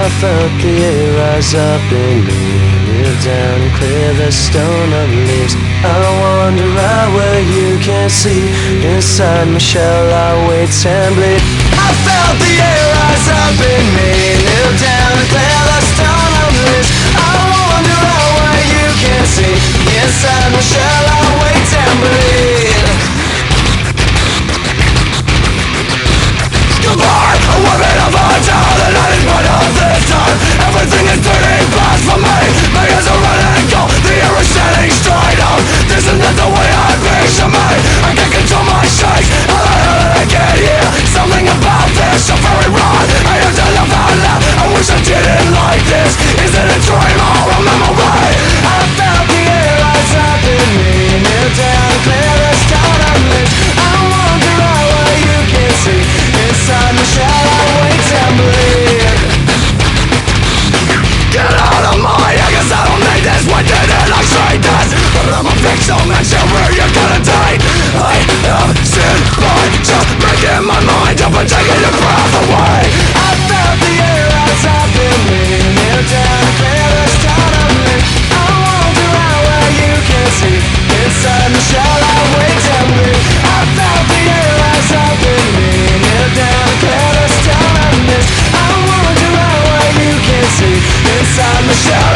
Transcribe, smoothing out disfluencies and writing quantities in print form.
I felt the air rise up in me, kneel down and clear the stone of leaves. I wander out where you can't see, inside my shell I wait and bleed. I felt the air rise up in me, kneel down and clear the stone of leaves. I wander out where you can't see, inside my shell I wait and bleed. Goodbye, a woman of a town, the night is part of this time. Everything is turning fast for me. My hands are running cold, the air is standing straight up. This is not the way I picture me. I can't control my shakes. How the hell did I get here? Something about this so very wrong. I have to laugh out loud. I wish I didn't like this. Is it a dream or a memory? I felt the air rise up in me, kneel down, clear the stone of leaves. I wander out where you can see, inside my shell I wait and bleed. Get out of my head, cause I don't need this. Why didn't I say this? But I'm a victim and sure where you're gonna die. I have sinned by just making my mind up and taking your breath away. I felt the air rise up in me, kneel down, clear the stone of leaves. I wander out where you can see, inside my shell I wait and bleed. I felt the air rise up in me, kneel down, clear the stone of leaves. I wander out where you can see, inside my shell